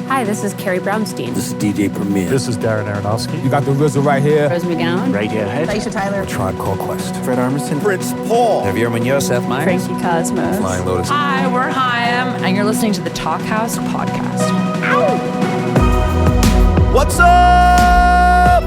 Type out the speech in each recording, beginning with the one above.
Hi, this is Carrie Brownstein. This is DJ Premier. This is Darren Aronofsky. You got the RZA right here. Rose McGowan. Radiohead. Aisha Tyler. Tribe Called Quest. Fred Armisen. Prince Paul. Javier Munoz. Seth Meyers. Frankie Cosmos. Flying Lotus. Hi, we're Chaim, and you're listening to the Talkhouse Podcast. What's up?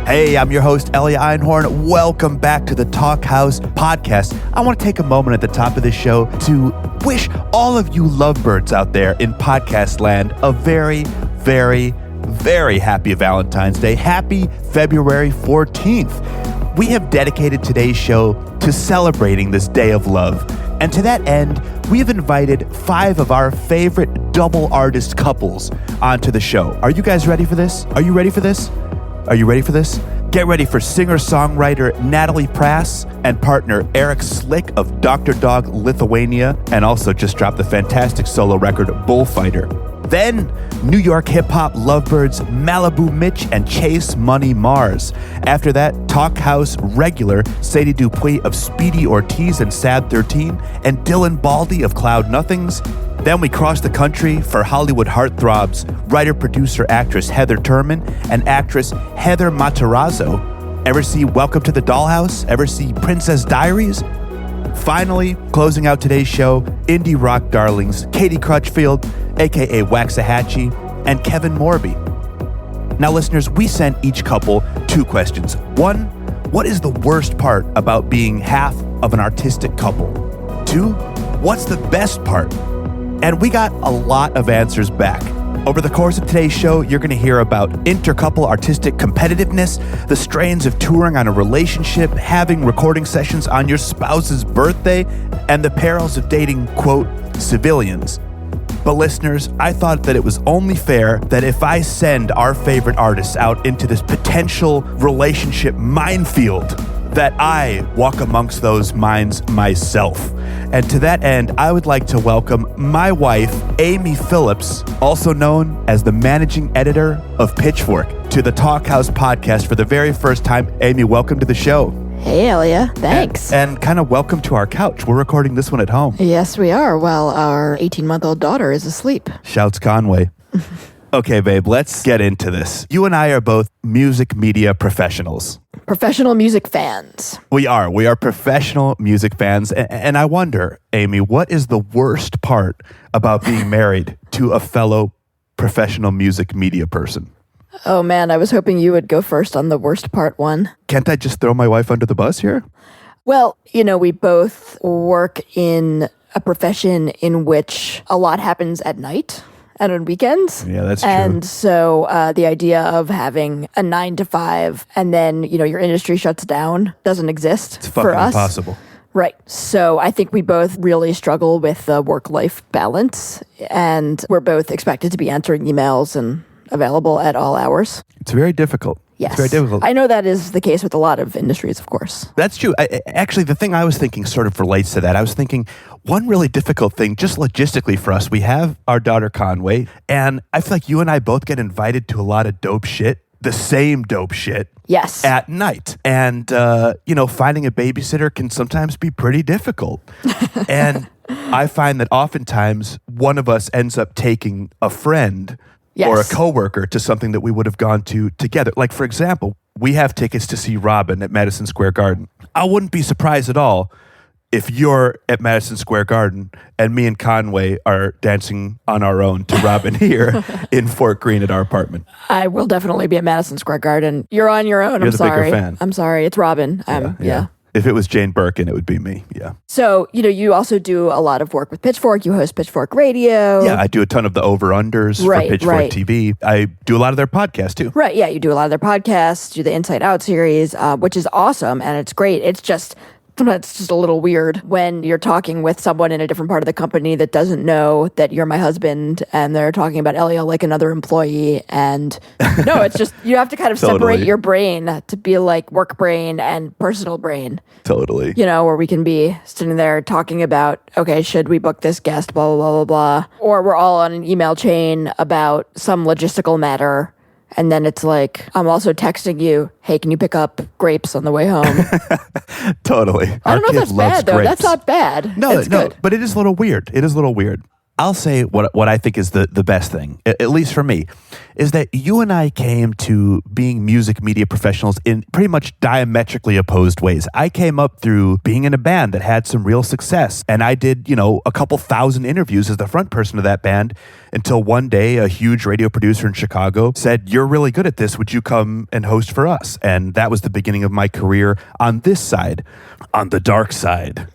Hey, I'm your host, Elia Einhorn. Welcome back to the Talkhouse Podcast. I want to take a moment at the top of this show to wish all of you lovebirds out there in podcast land a very, very, very happy Valentine's Day. Happy February 14th. We have dedicated today's show to celebrating this day of love. And to that end, we have invited 5 of our favorite double artist couples onto the show. Are you guys ready for this? Are you ready for this? Are you ready for this? Get ready for singer-songwriter Natalie Prass and partner Eric Slick of Dr. Dog Lithuania, and also just dropped the fantastic solo record Bullfighter. Then, New York hip-hop lovebirds Maliibu Miitch and Chase Money Marz. After that, Talkhouse regular Sadie Dupuis of Speedy, Ortiz, and Sad 13, and Dylan Baldi of Cloud Nothings. Then we cross the country for Hollywood heartthrobs, writer, producer, actress Heather Turman, and actress Heather Matarazzo. Ever see Welcome to the Dollhouse? Ever see Princess Diaries? Finally, closing out today's show, indie rock darlings Katie Crutchfield, aka Waxahatchee, and Kevin Morby. Now listeners, we sent each couple 2 questions. 1, what is the worst part about being half of an artistic couple? 2, what's the best part? And we got a lot of answers back. Over the course of today's show, you're going to hear about intercouple artistic competitiveness, the strains of touring on a relationship, having recording sessions on your spouse's birthday, and the perils of dating, quote, civilians. But listeners, I thought that it was only fair that if I send our favorite artists out into this potential relationship minefield, that I walk amongst those minds myself. And to that end, I would like to welcome my wife, Amy Phillips, also known as the managing editor of Pitchfork, to the Talkhouse Podcast for the very first time. Amy, welcome to the show. Hey, Elia. Thanks. And kind of welcome to our couch. We're recording this one at home. Yes, we are, while our 18-month-old daughter is asleep. Shouts Conway. Okay, babe, let's get into this. You and I are both music media professionals. Professional music fans. We are professional music fans. And I wonder, Amy, what is the worst part about being married to a fellow professional music media person? Oh, man, I was hoping you would go first on the worst part one. Can't I just throw my wife under the bus here? Well, you know, we both work in a profession in which a lot happens at night and on weekends. Yeah, that's true. And so the idea of having a 9 to 5 and then, you know, your industry shuts down doesn't exist It's for fucking us. impossible. Right. So I think we both really struggle with the work-life balance, and we're both expected to be answering emails and available at all hours. It's very difficult. Yes. It's very difficult. I know that is the case with a lot of industries, of course. That's true. Actually, the thing I was thinking sort of relates to that. I was thinking one really difficult thing, just logistically for us, we have our daughter Conway, and I feel like you and I both get invited to a lot of dope shit, the same dope shit. Yes. At night. And, you know, finding a babysitter can sometimes be pretty difficult. And I find that oftentimes one of us ends up taking a friend or a coworker to something that we would have gone to together. Like, for example, we have tickets to see Robin at Madison Square Garden. I wouldn't be surprised at all if you're at Madison Square Garden and me and Conway are dancing on our own to Robin here in Fort Greene at our apartment. I will definitely be at Madison Square Garden. You're on your own. You're I'm the sorry. bigger fan. I'm sorry. It's Robin. Yeah. If it was Jane Birkin, it would be me. Yeah. So, you know, you also do a lot of work with Pitchfork. You host Pitchfork Radio. Yeah, I do a ton of the over-unders for Pitchfork TV. I do a lot of their podcasts, too. Right, yeah, you do a lot of their podcasts, do the Inside Out series, which is awesome, and it's great. It's just a little weird when you're talking with someone in a different part of the company that doesn't know that you're my husband, and they're talking about Elia like another employee. And no, it's just, you have to kind of separate your brain to be like work brain and personal brain. Totally. You know, where we can be sitting there talking about, okay, should we book this guest, blah, blah, blah, blah, blah. Or we're all on an email chain about some logistical matter. And then it's like, I'm also texting you, hey, can you pick up grapes on the way home? Totally. I don't know if that's bad, though. That's not bad. No, it's good. But it is a little weird. I'll say what I think is the best thing, at least for me, is that you and I came to being music media professionals in pretty much diametrically opposed ways. I came up through being in a band that had some real success, and I did, a couple thousand interviews as the front person of that band until one day a huge radio producer in Chicago said, "You're really good at this. Would you come and host for us?" And that was the beginning of my career on this side, on the dark side.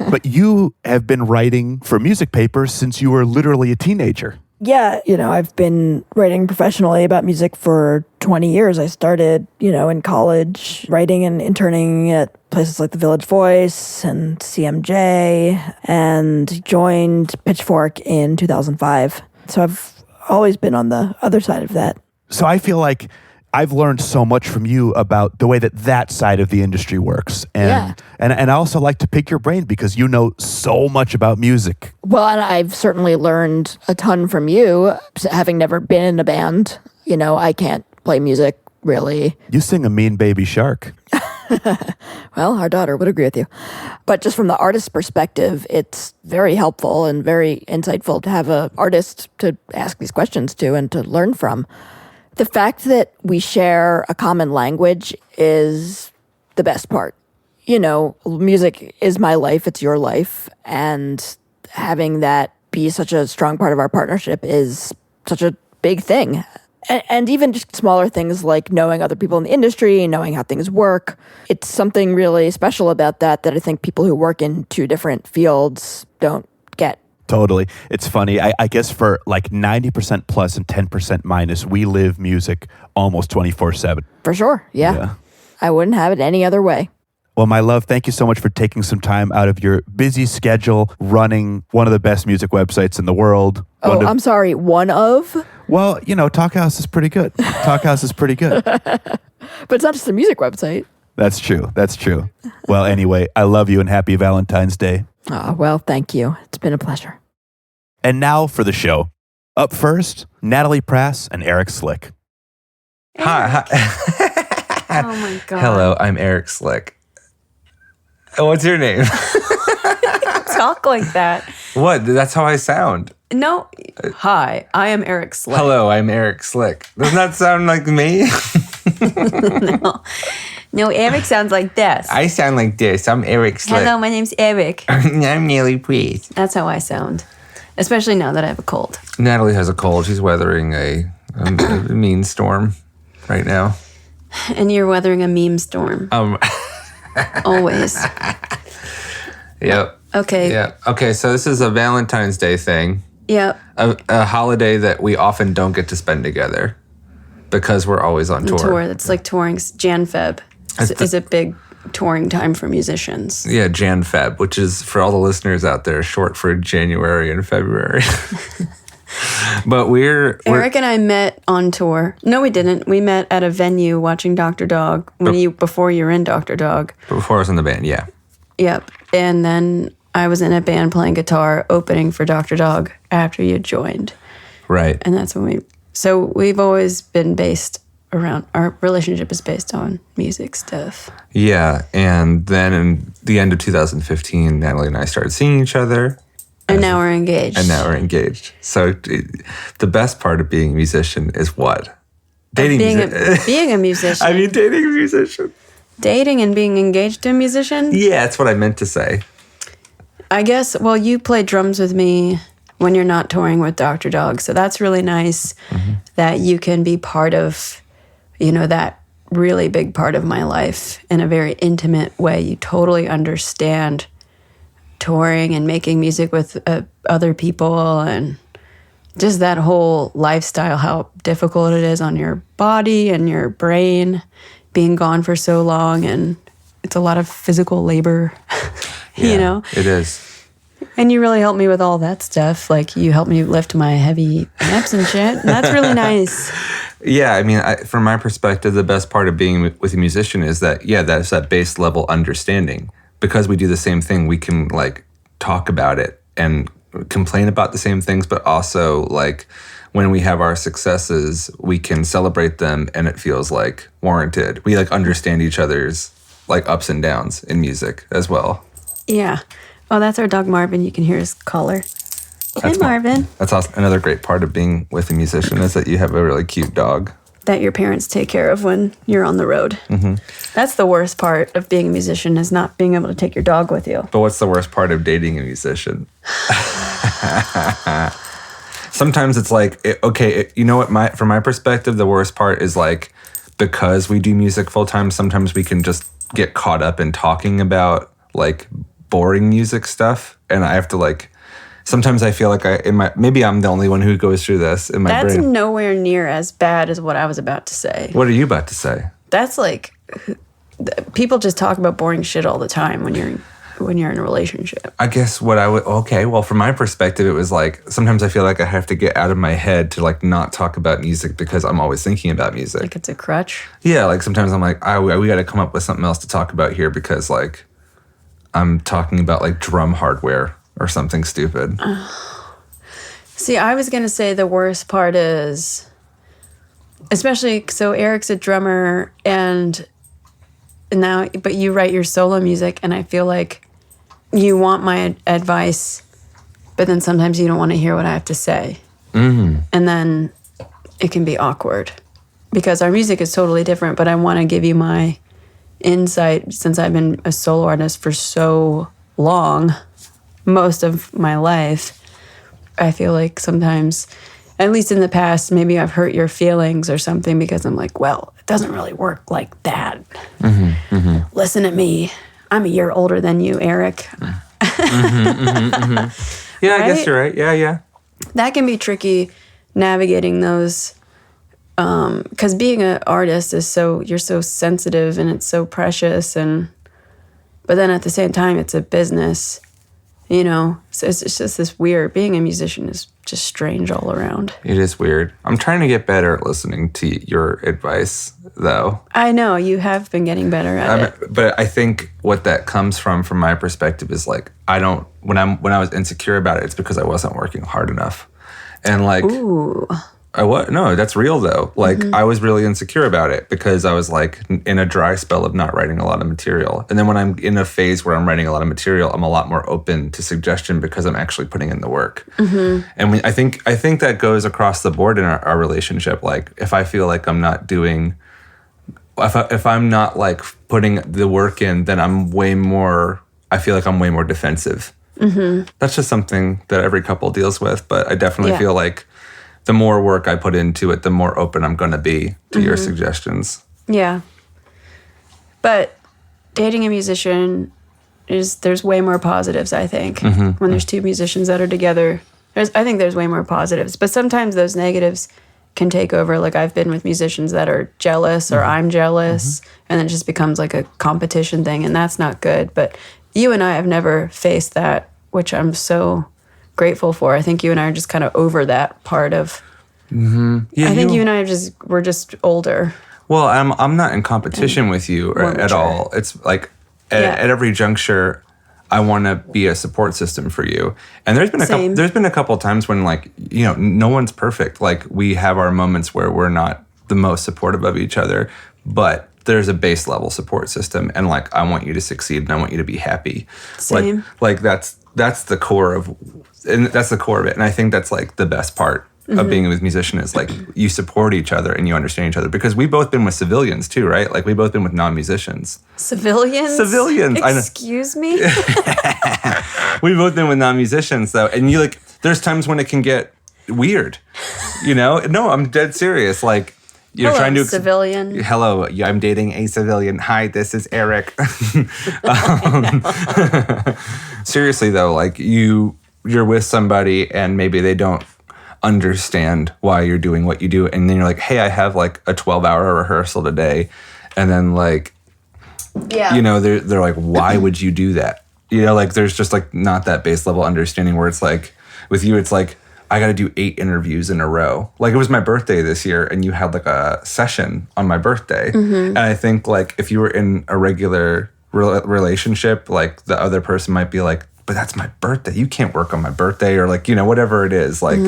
But you have been writing for music papers since you were literally a teenager. Yeah, I've been writing professionally about music for 20 years. I started, in college writing and interning at places like the Village Voice and CMJ, and joined Pitchfork in 2005. So I've always been on the other side of that. So I feel like I've learned so much from you about the way that side of the industry works. And I also like to pick your brain because you know so much about music. Well, and I've certainly learned a ton from you, having never been in a band. I can't play music, really. You sing a mean baby shark. Well, our daughter would agree with you. But just from the artist's perspective, it's very helpful and very insightful to have an artist to ask these questions to and to learn from. The fact that we share a common language is the best part. Music is my life, it's your life, and having that be such a strong part of our partnership is such a big thing. And even just smaller things like knowing other people in the industry, knowing how things work. It's something really special about that I think people who work in two different fields don't get. Totally. It's funny. I guess for like 90% plus and 10% minus, we live music almost 24/7. For sure. Yeah. I wouldn't have it any other way. Well, my love, thank you so much for taking some time out of your busy schedule running one of the best music websites in the world. I'm sorry. One of? Well, Talkhouse is pretty good. Talkhouse is pretty good. But it's not just a music website. That's true. That's true. Well, anyway, I love you and happy Valentine's Day. Oh, well, thank you. It's been a pleasure. And now for the show. Up first, Natalie Prass and Eric Slick. Hi. Oh my God. Hello, I'm Eric Slick. What's your name? Talk like that. What? That's how I sound. No. Hi, I am Eric Slick. Hello, I'm Eric Slick. Doesn't that sound like me? No, Eric sounds like this. I sound like this. I'm Eric Slick. Hello, my name's Eric. I'm Natalie Prass. That's how I sound. Especially now that I have a cold. Natalie has a cold. She's weathering a mean storm right now. And you're weathering a meme storm. Always. Yep. Okay. Yeah. Okay, so this is a Valentine's Day thing. Yep. A holiday that we often don't get to spend together because we're always on tour. That's like touring. Jan-Feb is a big touring time for musicians. Yeah, Jan-Feb, which is, for all the listeners out there, short for January and February. But Eric and I met on tour. No, we didn't. We met at a venue watching Dr. Dog before you were in Dr. Dog. Before I was in the band, yeah. Yep. And then I was in a band playing guitar opening for Dr. Dog after you joined. Right. And that's when we've always been based around, our relationship is based on music stuff. Yeah. And then in the end of 2015, Natalie and I started seeing each other. And now we're engaged. So the best part of being a musician is what? Being a musician. I mean, dating a musician. Dating and being engaged to a musician? Yeah, that's what I meant to say. I guess, well, you play drums with me when you're not touring with Dr. Dog. So that's really nice that you can be part of, that really big part of my life in a very intimate way. You totally understand touring and making music with other people and just that whole lifestyle, how difficult it is on your body and your brain being gone for so long. And it's a lot of physical labor, It is. And you really helped me with all that stuff. Like you helped me lift my heavy amps and shit. And that's really nice. Yeah, I mean, from my perspective, the best part of being with a musician is that, that's that base level understanding. Because we do the same thing, we can talk about it and complain about the same things, but also when we have our successes, we can celebrate them and it feels warranted. We understand each other's ups and downs in music as well. Yeah. Oh, that's our dog Marvin. You can hear his collar. Hey, Marvin. That's also another great part of being with a musician is that you have a really cute dog. That your parents take care of when you're on the road. Mm-hmm. That's the worst part of being a musician is not being able to take your dog with you. But what's the worst part of dating a musician? Sometimes it's like, you know what? From my perspective, the worst part is like, because we do music full time, sometimes we can just get caught up in talking about like boring music stuff. And I have to like, sometimes I feel like maybe I'm the only one who goes through this in my brain. That's nowhere near as bad as what I was about to say. What are you about to say? That's like, people just talk about boring shit all the time when you're in a relationship. I guess from my perspective, it was like, sometimes I feel like I have to get out of my head to like not talk about music because I'm always thinking about music. Like it's a crutch? Yeah, like sometimes I'm like, we got to come up with something else to talk about here because like I'm talking about like drum hardware or something stupid. See, I was going to say the worst part is, especially, so Eric's a drummer but you write your solo music, and I feel like you want my advice, but then sometimes you don't want to hear what I have to say. Mm-hmm. And then it can be awkward because our music is totally different, but I want to give you my insight since I've been a solo artist for so long, most of my life. I feel like sometimes, at least in the past, maybe I've hurt your feelings or something because I'm like, well, it doesn't really work like that. Mm-hmm, mm-hmm. Listen to me. I'm a year older than you, Eric. Mm-hmm, mm-hmm, mm-hmm. Yeah, right? I guess you're right. Yeah. That can be tricky navigating those because being an artist is you're so sensitive and it's so precious, but then at the same time, it's a business. You know, so it's just this weird, being a musician is just strange all around. It is weird. I'm trying to get better at listening to your advice, though. I know, you have been getting better at it. But I think what that comes from my perspective, is like, when I was insecure about it, it's because I wasn't working hard enough. And like, ooh. No, that's real though. Like mm-hmm. I was really insecure about it because I was like in a dry spell of not writing a lot of material. And then when I'm in a phase where I'm writing a lot of material, I'm a lot more open to suggestion because I'm actually putting in the work. Mm-hmm. And I think that goes across the board in our relationship. Like if I feel like I'm not doing, if I'm not like putting the work in, then I feel like I'm way more defensive. Mm-hmm. That's just something that every couple deals with. But I definitely feel like the more work I put into it, the more open I'm going to be to your suggestions. Yeah. But dating a musician there's way more positives, I think. Mm-hmm. When there's two musicians that are together, I think there's way more positives. But sometimes those negatives can take over. Like I've been with musicians that are jealous or I'm jealous, and then it just becomes like a competition thing, and that's not good. But you and I have never faced that, which I'm so grateful for. I think you and I are just kind of over that part of. Mm-hmm. Yeah, I think you and I we're just older. Well, I'm not in competition with you at all. It's like at every juncture, I want to be a support system for you. And there's been a couple of times when like no one's perfect. Like we have our moments where we're not the most supportive of each other, but there's a base level support system, and like I want you to succeed and I want you to be happy. Same. Like that's the core of. And that's the core of it. And I think that's like the best part of being a musician is like you support each other and you understand each other. Because we've both been with civilians too, right? Like we've both been with non-musicians. Civilians? Excuse me? We've both been with non-musicians though. And there's times when it can get weird, No, I'm dead serious. Like, you're trying to civilian. Hello, I'm dating a civilian. Hi, this is Eric. Seriously though, like you're with somebody and maybe they don't understand why you're doing what you do, and then you're like, hey, I have like a 12-hour rehearsal today, and then like they're like, why would you do that? Like there's just like not that base level understanding where it's like with you it's like I got to do 8 interviews in a row. Like it was my birthday this year and you had like a session on my birthday. And I think like if you were in a regular relationship, like the other person might be like, but that's my birthday. You can't work on my birthday, or like, whatever it is. Like,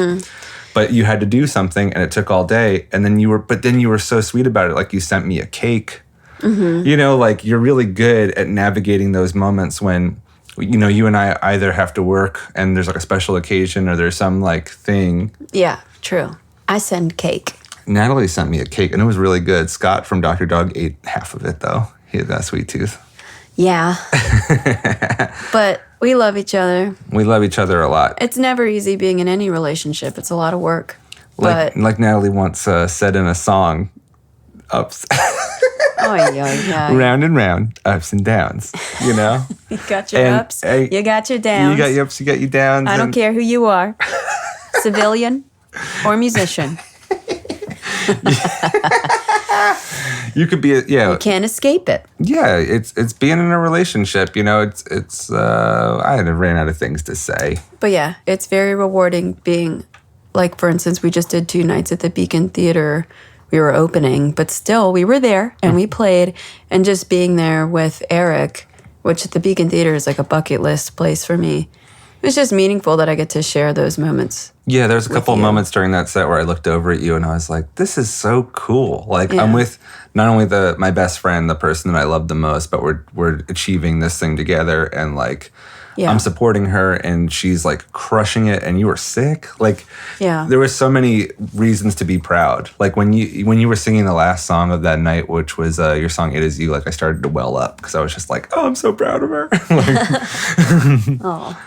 but you had to do something and it took all day. And then you were so sweet about it. Like you sent me a cake, like you're really good at navigating those moments when you know, you and I either have to work and there's like a special occasion or there's some like thing. Yeah, true. I send cake. Natalie sent me a cake and it was really good. Scott from Dr. Dog ate half of it though. He had that sweet tooth. Yeah. But we love each other. We love each other a lot. It's never easy being in any relationship. It's a lot of work. Like Natalie once said in a song, ups, round and round, ups and downs, you know? You got your And, ups, you got your downs. You got your ups, you got your downs. I don't care who you are, civilian or musician. You could be, You can't escape it. Yeah, it's being in a relationship, you know, it's I had ran out of things to say. But yeah, it's very rewarding being, like, for instance, we just did 2 nights at the Beacon Theater. We were opening, but still we were there and we played, and just being there with Eric, which the Beacon Theater is like a bucket list place for me. It was just meaningful that I get to share those moments. Yeah, there's a couple moments during that set where I looked over at you and I was like, this is so cool. Like, I'm with not only my best friend, the person that I love the most, but we're achieving this thing together, and like, I'm supporting her and she's like crushing it, and you were sick. Like, there were so many reasons to be proud. Like when you were singing the last song of that night, which was your song "It Is You," like I started to well up because I was just like, oh, I'm so proud of her. Oh.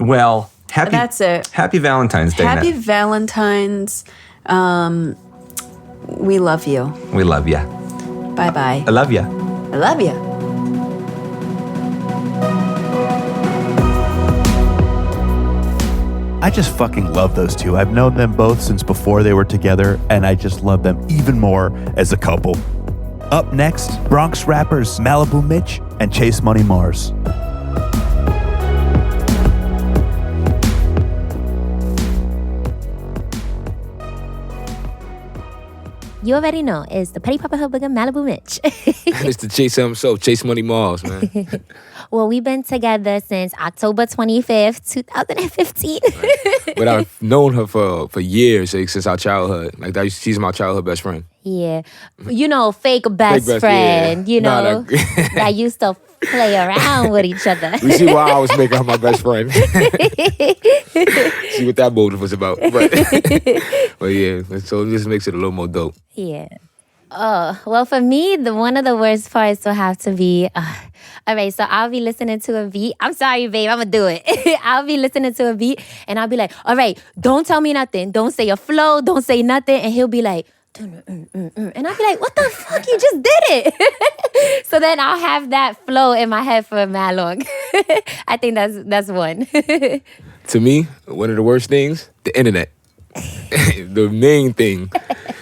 Well, That's it. Happy Valentine's Day. Happy Valentine's. We love you. We love ya. Bye-bye. I love ya. I love you. I just fucking love those two. I've known them both since before they were together, and I just love them even more as a couple. Up next, Bronx rappers Maliibu Miitch and Chase Money Marz. You already know, it's the Petty Papa Hood Booger Maliibu Miitch. It's the Chase himself, Chase Money Marz, man. Well, we've been together since October 25th, 2015. But I've known her for years, like, since our childhood. Like, she's my childhood best friend. Yeah. You know, fake best friend, yeah. you know, that used to play around with each other. You see why I was making her my best friend. See what that motive was about. But yeah, so this makes it a little more dope. Yeah. Oh, well, for me, one of the worst parts will have to be, all right, so I'll be listening to a beat. I'm sorry, babe, I'm going to do it. I'll be listening to a beat, and I'll be like, all right, don't tell me nothing. Don't say a flow. Don't say nothing. And he'll be like, and I'll be like, what the fuck? You just did it. So then I'll have that flow in my head for mad long. I think that's one. To me, one of the worst things, the internet. The main thing.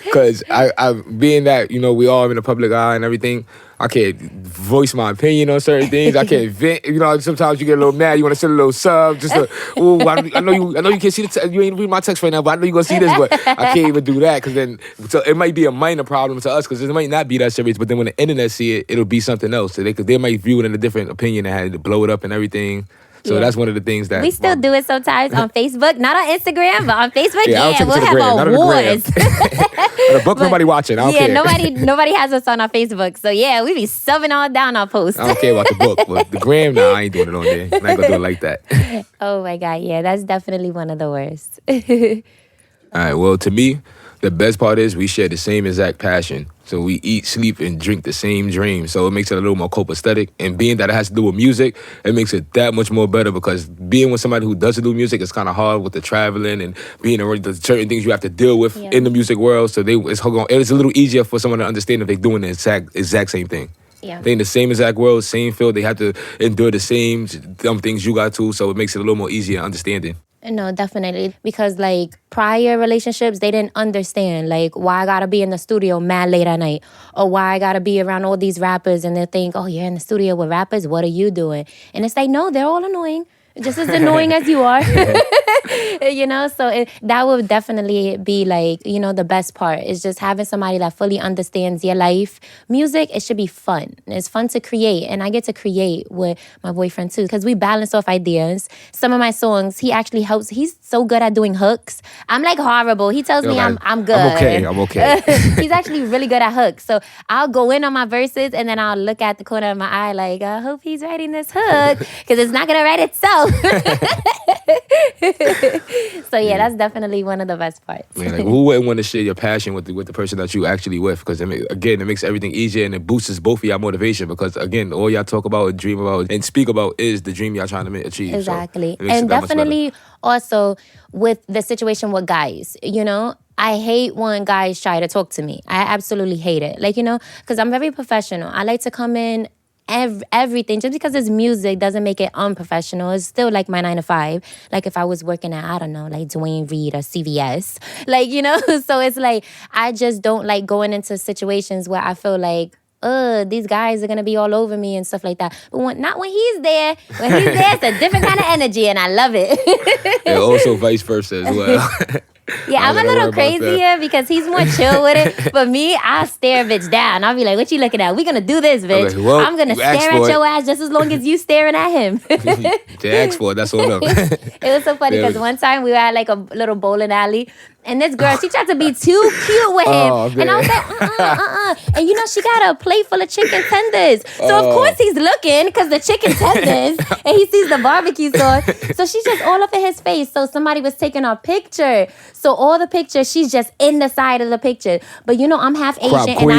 Because I being that, you know, we all in the public eye and everything, I can't voice my opinion on certain things. I can't vent. You know, sometimes you get a little mad. You want to send a little sub. Just ooh, I know you can't see the text. You ain't reading my text right now, but I know you're going to see this. But I can't even do that because then so it might be a minor problem to us because it might not be that serious. But then when the internet see it, it'll be something else. So they might view it in a different opinion and had to blow it up and everything. So that's one of the things that... We still do it sometimes on Facebook. Not on Instagram, but on Facebook, I'll take it we'll to the gram, have awards. The book, nobody watching. I don't care. Nobody has us on our Facebook. So yeah, we be subbing all down our posts. I don't care about the book. But the gram, I ain't doing it on there. I'm not going to do it like that. Oh my God, yeah, that's definitely one of the worst. All right, well, to me, the best part is we share the same exact passion. So we eat, sleep, and drink the same dream. So it makes it a little more copacetic. And being that it has to do with music, it makes it that much more better because being with somebody who doesn't do music is kind of hard with the traveling and being around the certain things you have to deal with in the music world. So it's a little easier for someone to understand if they're doing the exact same thing. Yeah. They in the same exact world, same field. They have to endure the same dumb things you got to. So it makes it a little more easier understanding. No, definitely. Because, like, prior relationships, they didn't understand, like, why I gotta be in the studio mad late at night or why I gotta be around all these rappers and they think, oh, you're in the studio with rappers? What are you doing? And it's like, no, they're all annoying. just as annoying as you are. You know, so that would definitely be like, you know, the best part is just having somebody that fully understands your life. Music, it should be fun. It's fun to create, and I get to create with my boyfriend too because we balance off ideas. Some of my songs, he actually helps. He's so good at doing hooks. I'm like horrible. He tells me I'm good. I'm okay. He's actually really good at hooks. So I'll go in on my verses and then I'll look at the corner of my eye like, I hope he's writing this hook because it's not going to write itself. So yeah, that's definitely one of the best parts. Man, like, who wouldn't want to share your passion with the person that you actually with? Because again, it makes everything easier and it boosts both of y'all motivation. Because again, all y'all talk about, dream about, and speak about is the dream y'all trying to achieve. Exactly, so and definitely also with the situation with guys, you know. I hate when guys try to talk to me. I absolutely hate it. Like, you know, because I'm very professional. I like to come in everything. Just because it's music doesn't make it unprofessional. It's still like my 9 to 5. Like if I was working at, I don't know, like Dwayne Reed or CVS. Like, you know, so it's like I just don't like going into situations where I feel like, these guys are going to be all over me and stuff like that. But not when he's there. When he's there, it's a different kind of energy and I love it. And also vice versa as well. Yeah, I'm a little crazier because he's more chill with it. But me, I'll stare a bitch down. I'll be like, what you looking at? We gonna do this, bitch. Like, well, I'm gonna stare at your ass just as long as you staring at him. They asked for it, that's all up. It was so funny because one time we were at like a little bowling alley. And this girl, she tried to be too cute with him. And I was like, And you know, she got a plate full of chicken tenders. So of course he's looking because the chicken tenders and he sees the barbecue sauce. So she's just all up in his face. So somebody was taking our picture. So all the pictures, she's just in the side of the picture. But you know, I'm half Asian and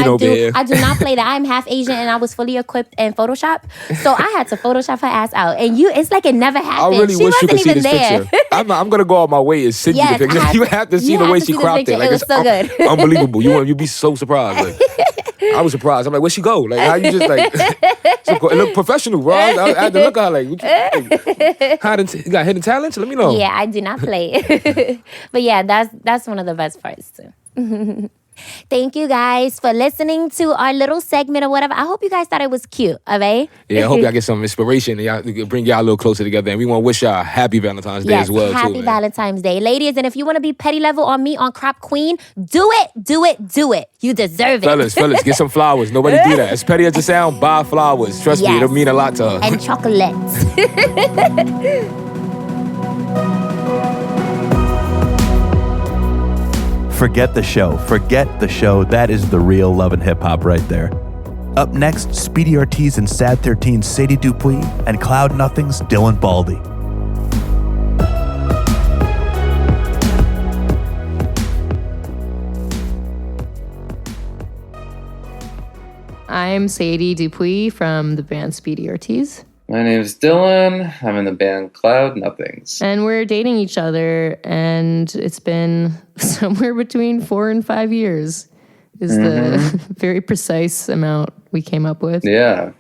I do not play that. I'm half Asian and I was fully equipped in Photoshop. So I had to Photoshop her ass out. And it's like it never happened. I really she wish you wasn't could see even this there. picture. I'm gonna go out my way and send you the picture. You have to see the way she cropped it. Like, it was so good. Unbelievable. You'd be so surprised. Like, I was surprised. I'm like, where'd she go? Like, how you just like? It looked professional, bro. I had to look at her like, you got hidden talents? Let me know. Yeah, I do not play. But yeah, that's one of the best parts too. Thank you guys for listening to our little segment or whatever. I hope you guys thought it was cute, okay? Yeah, I hope y'all get some inspiration and y'all bring y'all a little closer together. And we want to wish y'all a happy Valentine's Day as well, happy Valentine's Day. Ladies, and if you want to be petty level on me on Crop Queen, do it. You deserve it. Fellas, get some flowers. Nobody do that. As petty as it sounds, buy flowers. Trust me, it'll mean a lot to her. And chocolates. Forget the show. That is the real love and hip-hop right there. Up next, Speedy Ortiz and Sad 13's Sadie Dupuis and Cloud Nothing's Dylan Baldi. I'm Sadie Dupuis from the band Speedy Ortiz. My name's Dylan. I'm in the band Cloud Nothings. And we're dating each other, and it's been somewhere between 4 and 5 years is the very precise amount we came up with. Yeah.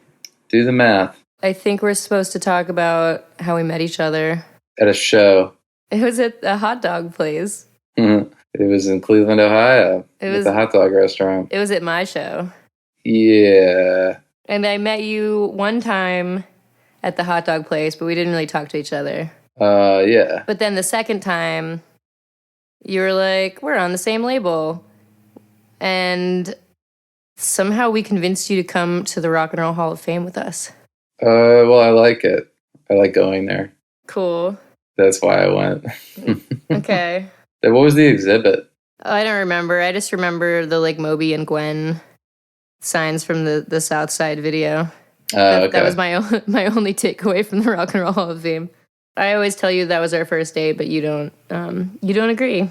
Do the math. I think we're supposed to talk about how we met each other. At a show. It was at a hot dog place. It was in Cleveland, Ohio. At the hot dog restaurant. It was at my show. Yeah. And I met you one time at the hot dog place, but we didn't really talk to each other. Yeah. But then the second time, you were like, we're on the same label. And somehow we convinced you to come to the Rock and Roll Hall of Fame with us. Well, I like it. I like going there. Cool. That's why I went. Okay. What was the exhibit? Oh, I don't remember. I just remember the like Moby and Gwen signs from the South Side video. Okay. That was my only takeaway from the Rock and Roll Hall of Fame. I always tell you that was our first date, but you don't agree.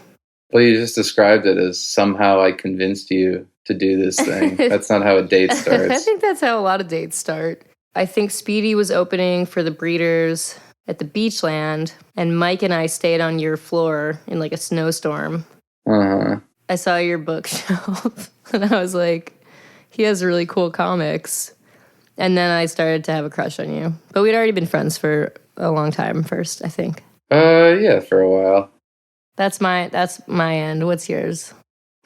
Well, you just described it as somehow I convinced you to do this thing. That's not how a date starts. I think that's how a lot of dates start. I think Speedy was opening for the Breeders at the Beachland, and Mike and I stayed on your floor in like a snowstorm. I saw your bookshelf, and I was like, he has really cool comics. And then I started to have a crush on you. But we'd already been friends for a long time first, I think. Yeah, for a while. That's my end. What's yours?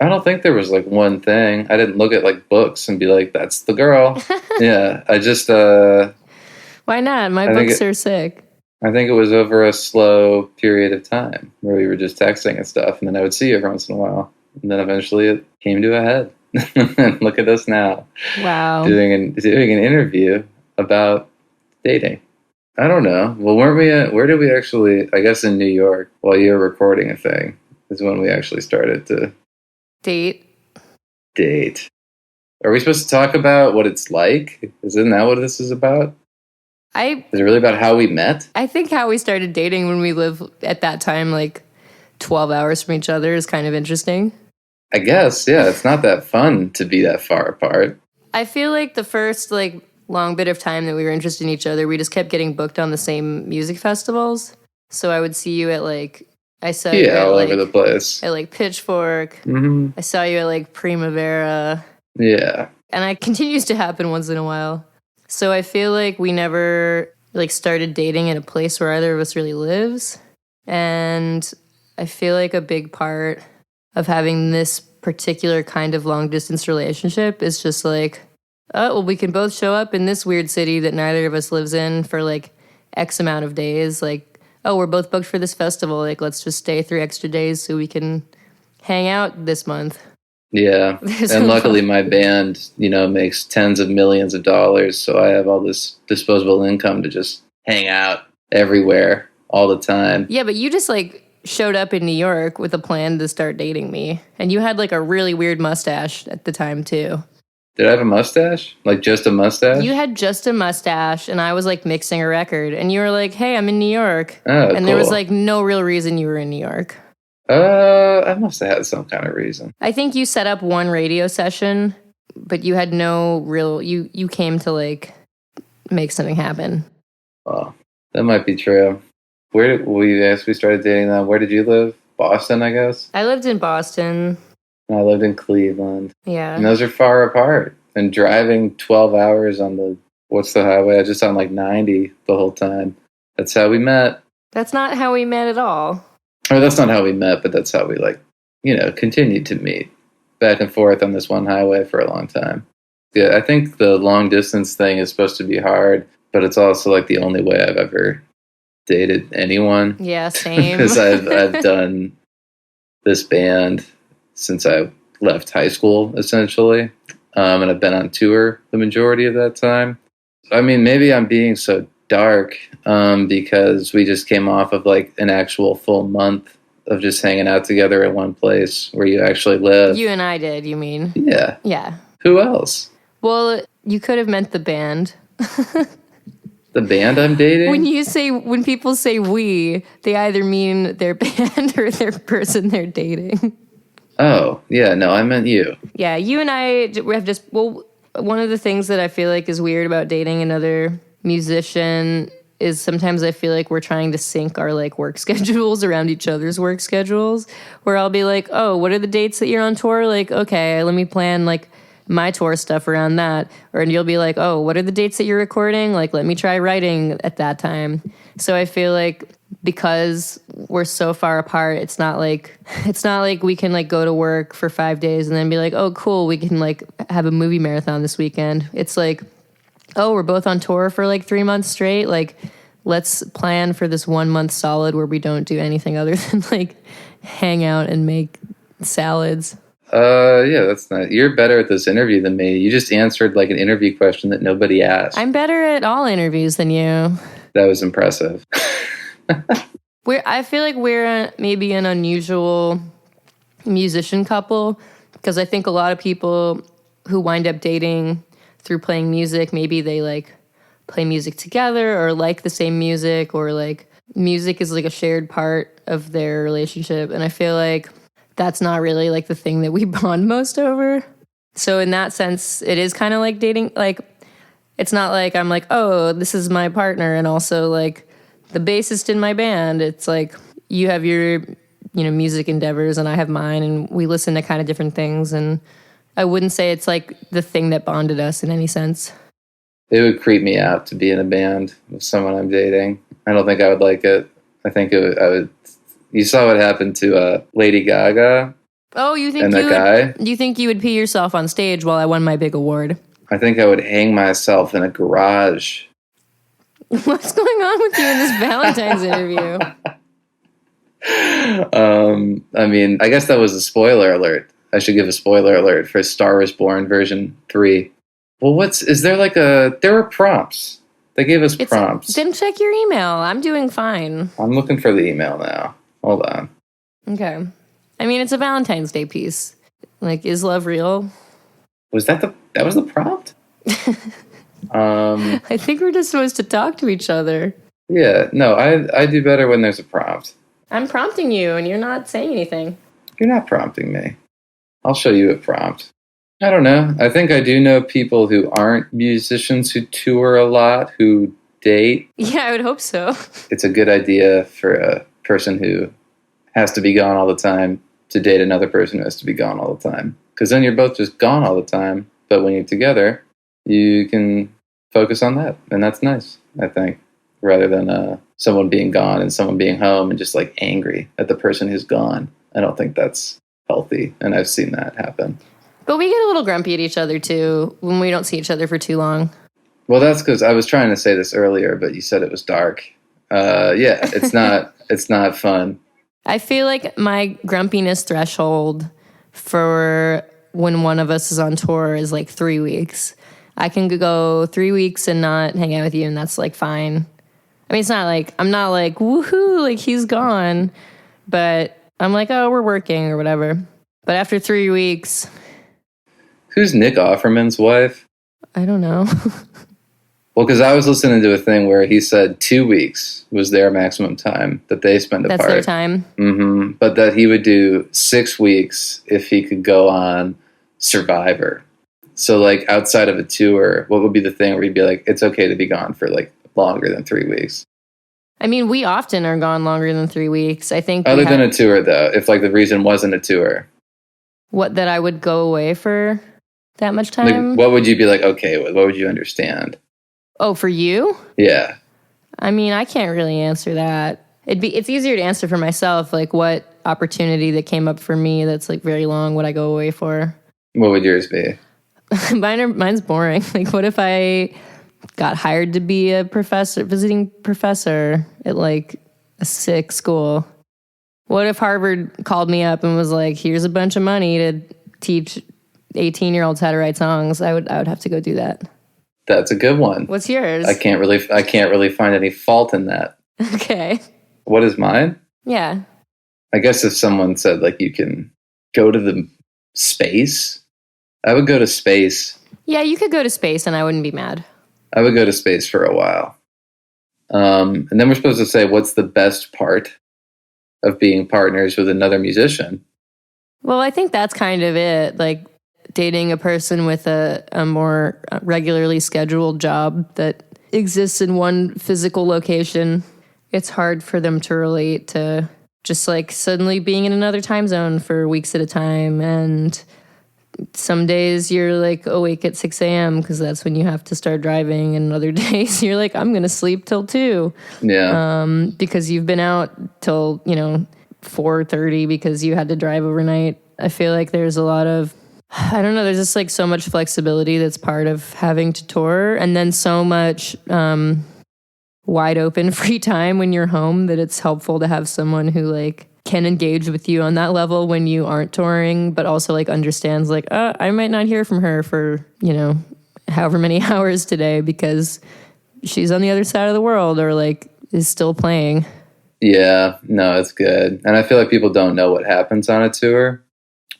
I don't think there was like one thing. I didn't look at like books and be like, that's the girl. Yeah, I just... Why not? My books are sick. I think it was over a slow period of time where we were just texting and stuff, and then I would see you every once in a while. And then eventually it came to a head. And look at us now. Wow. Doing an interview about dating. I don't know. Well, where did we actually, I guess in New York, while you were recording a thing, is when we actually started to Date. Are we supposed to talk about what it's like? Isn't that what this is about? Is it really about how we met? I think how we started dating when we lived at that time, like 12 hours from each other, is kind of interesting. I guess, yeah. It's not that fun to be that far apart. I feel like the first long bit of time that we were interested in each other, we just kept getting booked on the same music festivals. So I would see you at I saw you at, all over the place. At Pitchfork. Mm-hmm. I saw you at Primavera. Yeah. And it continues to happen once in a while. So I feel like we never started dating in a place where either of us really lives. And I feel like a big part of having this particular kind of long distance relationship is just we can both show up in this weird city that neither of us lives in for X amount of days. We're both booked for this festival. Let's just stay 3 extra days so we can hang out this month. Yeah. And luckily my band, makes tens of millions of dollars. So I have all this disposable income to just hang out everywhere all the time. Yeah, but you just showed up in New York with a plan to start dating me. And you had a really weird mustache at the time too. Did I have a mustache? Just a mustache? You had just a mustache, and I was mixing a record, and you were hey, I'm in New York. Oh, and cool. there was no real reason you were in New York. I must have had some kind of reason. I think you set up one radio session, but you had no real, you came to make something happen. Oh, that might be true. Where did we started dating then? Where did you live? Boston, I guess? I lived in Boston. I lived in Cleveland. Yeah. And those are far apart. And driving 12 hours on what's the highway? I just on 90 the whole time. That's how we met. That's not how we met at all. Or that's not how we met, but that's how we continued to meet back and forth on this one highway for a long time. Yeah, I think the long distance thing is supposed to be hard, but it's also the only way I've ever dated anyone. Yeah, same. Because I've done this band since I left high school, essentially. And I've been on tour the majority of that time. I mean, maybe I'm being so dark because we just came off of an actual full month of just hanging out together at one place where you actually live. You and I did, you mean? Yeah. Yeah. Who else? Well, you could have meant the band. The band I'm dating? When people say we, they either mean their band or their person they're dating. Oh, yeah, no, I meant you. Yeah, you and I have one of the things that I feel is weird about dating another musician is sometimes I feel we're trying to sync our work schedules around each other's work schedules, where I'll be oh, what are the dates that you're on tour? Okay, let me plan my tour stuff around that. And you'll be oh, what are the dates that you're recording? Let me try writing at that time. So I feel because we're so far apart, it's not we can go to work for 5 days and then be oh, cool, we can have a movie marathon this weekend. It's oh, we're both on tour for 3 months straight. Let's plan for this 1 month solid where we don't do anything other than hang out and make salads. Yeah, that's not. You're better at this interview than me. You just answered an interview question that nobody asked. I'm better at all interviews than you. That was impressive. I feel we're maybe an unusual musician couple because I think a lot of people who wind up dating through playing music, maybe they play music together or the same music or music is a shared part of their relationship. And I feel that's not really the thing that we bond most over. So in that sense, it is kind of dating. It's not I'm oh, this is my partner and also the bassist in my band. It's you have your music endeavors and I have mine, and we listen to kind of different things. And I wouldn't say it's the thing that bonded us in any sense. It would creep me out to be in a band with someone I'm dating. I don't think I would like it. I think I would. You saw what happened to Lady Gaga. Oh, you think you think you would pee yourself on stage while I won my big award? I think I would hang myself in a garage. What's going on with you in this Valentine's interview? I mean, I guess that was a spoiler alert. I should give a spoiler alert for Star Wars Born version 3. Well, there were prompts. They gave us prompts. Then check your email. I'm doing fine. I'm looking for the email now. Hold on. Okay. I mean, it's a Valentine's Day piece. Like, is love real? Was that was the prompt? I think we're just supposed to talk to each other. Yeah, no, I do better when there's a prompt. I'm prompting you, and you're not saying anything. You're not prompting me. I'll show you a prompt. I don't know. I think I do know people who aren't musicians who tour a lot, who date. Yeah, I would hope so. It's a good idea for a person who has to be gone all the time to date another person who has to be gone all the time. Because then you're both just gone all the time. But when you're together, you can focus on that. And that's nice, I think. Rather than someone being gone and someone being home and just like angry at the person who's gone. I don't think that's healthy. And I've seen that happen. But we get a little grumpy at each other too when we don't see each other for too long. Well, that's because I was trying to say this earlier, but you said it was dark. Yeah, it's not fun. I feel like my grumpiness threshold for when one of us is on tour is like 3 weeks. I can go 3 weeks and not hang out with you, and that's like fine. I mean, I'm not like, woohoo, like he's gone. But I'm like, oh, we're working or whatever. But after 3 weeks. Who's Nick Offerman's wife? I don't know. Well, because I was listening to a thing where he said 2 weeks was their maximum time that they spend apart. That's their time. Mm-hmm. But that he would do 6 weeks if he could go on Survivor. So, like, outside of a tour, what would be the thing where he'd be like, it's okay to be gone for, like, longer than 3 weeks? I mean, we often are gone longer than 3 weeks. I think. Other than a tour, though, if, like, the reason wasn't a tour. What, that I would go away for that much time? Like, what would you be like, okay with? What would you understand? Oh, for you? Yeah. I mean, I can't really answer that. It's easier to answer for myself, like, what opportunity that came up for me that's, like, very long would I go away for? What would yours be? Mine's boring. Like, what if I got hired to be a visiting professor at like a sick school? What if Harvard called me up and was like, here's a bunch of money to teach 18-year-olds how to write songs? I would have to go do that. That's a good one. What's yours? I can't really find any fault in that. Okay. What is mine? Yeah. I guess if someone said like you can go to the space, I would go to space. Yeah, you could go to space and I wouldn't be mad. I would go to space for a while. And then we're supposed to say what's the best part of being partners with another musician. Well, I think that's kind of it. Like dating a person with a more regularly scheduled job that exists in one physical location. It's hard for them to relate to just like suddenly being in another time zone for weeks at a time. And some days you're like awake at 6 a.m. because that's when you have to start driving. And other days you're like, I'm going to sleep till 2. Yeah. Because you've been out till, 4:30 because you had to drive overnight. I feel like there's a lot of, I don't know, there's just like so much flexibility that's part of having to tour. And then so much wide open free time when you're home that it's helpful to have someone who like can engage with you on that level when you aren't touring, but also like understands like, I might not hear from her for, however many hours today because she's on the other side of the world or like is still playing. Yeah, no, it's good. And I feel like people don't know what happens on a tour.